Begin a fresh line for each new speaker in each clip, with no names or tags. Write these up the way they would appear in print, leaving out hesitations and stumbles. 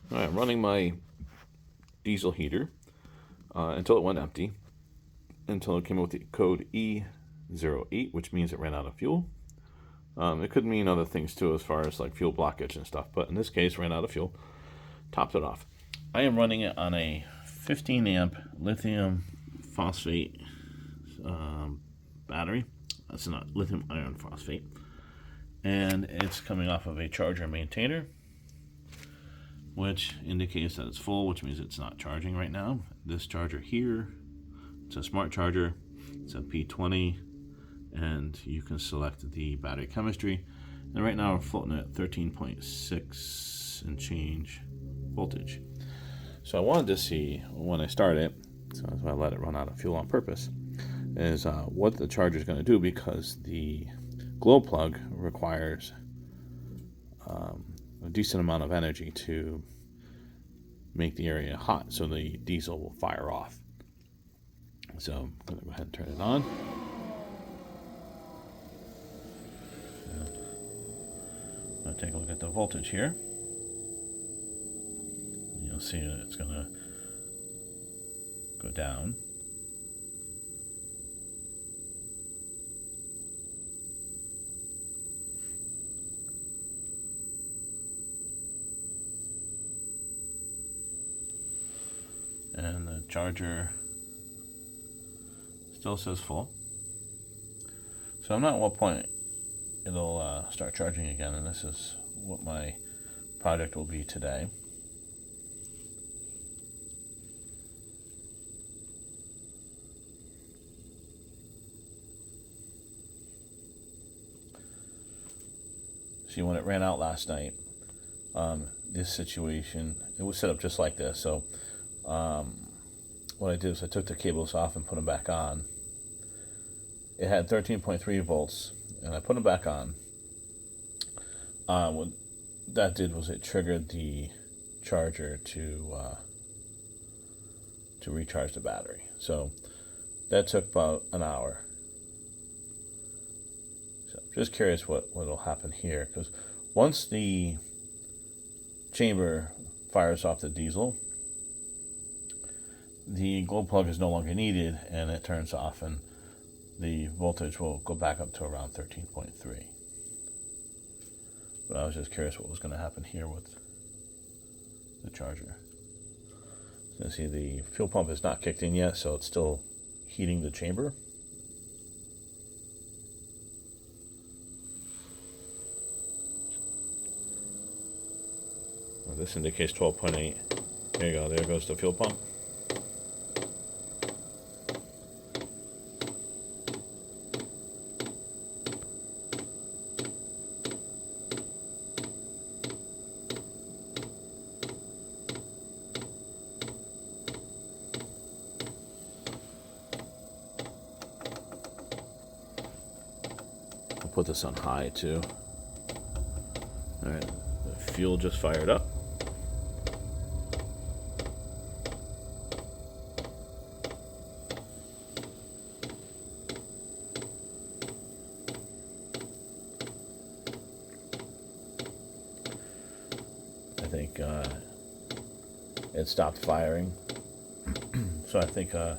All right, I'm running my diesel heater until it went empty, until it came up with the code E08, which means it ran out of fuel. It could mean other things too, as far as like fuel blockage and stuff, but in this case, ran out of fuel, topped it off. I am running it on a 15 amp lithium phosphate battery. That's not lithium iron phosphate. And it's coming off of a charger maintainer, which indicates that it's full, which means it's not charging right now. This charger here, it's a smart charger. It's a P20, and you can select the battery chemistry. And right now we're floating at 13.6 and change voltage. So I wanted to see when I start it, so that's why I let it run out of fuel on purpose, is what the charger is going to do, because the glow plug requires a decent amount of energy to make the area hot, so the diesel will fire off. So I'm going to go ahead and turn it on. I'm going to take a look at the voltage here. You'll see that it's going to go down. And the charger still says full. So I'm not at what point it'll start charging again, and this is what my project will be today. See, when it ran out last night, this situation, it was set up just like this. So what I did is I took the cables off and put them back on. It had 13.3 volts, and I put them back on. What that did was it triggered the charger to recharge the battery. So that took about an hour. So I'm just curious what will happen here, because once the chamber fires off the diesel, the glow plug is no longer needed, and it turns off, and the voltage will go back up to around 13.3. But I was just curious what was going to happen here with the charger. So you see the fuel pump is not kicked in yet, so it's still heating the chamber. Well, this indicates 12.8. There you go, there goes the fuel pump. Put this on high too. All right, the fuel just fired up. I think it stopped firing, so I think the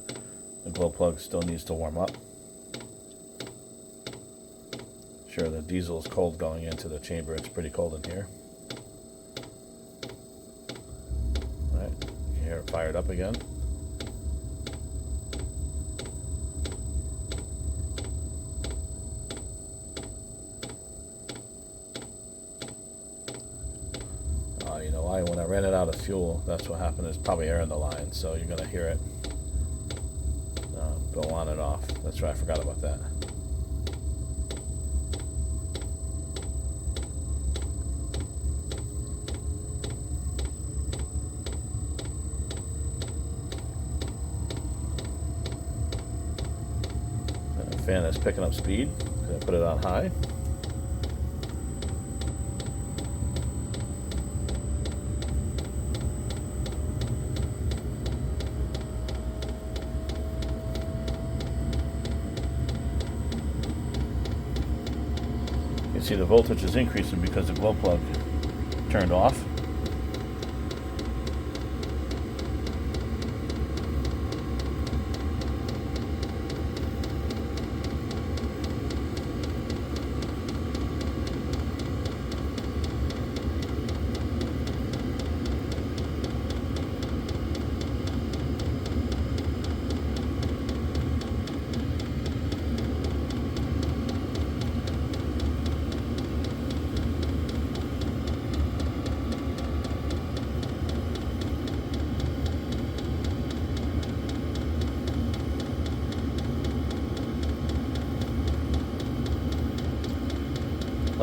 glow plug still needs to warm up. Sure, the diesel is cold going into the chamber. It's pretty cold in here. All right, you can hear it fired up again. You know why? When I ran it out of fuel, that's what happened. There's probably air in the line, so you're going to hear it go on and off. That's right, I forgot about that. Fan is picking up speed. Gonna put it on high. You can see the voltage is increasing because the glow plug turned off.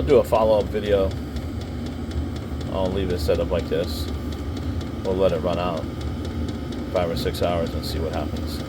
do a follow-up video. I'll leave it set up like this. We'll let it run out 5 or 6 hours and see what happens.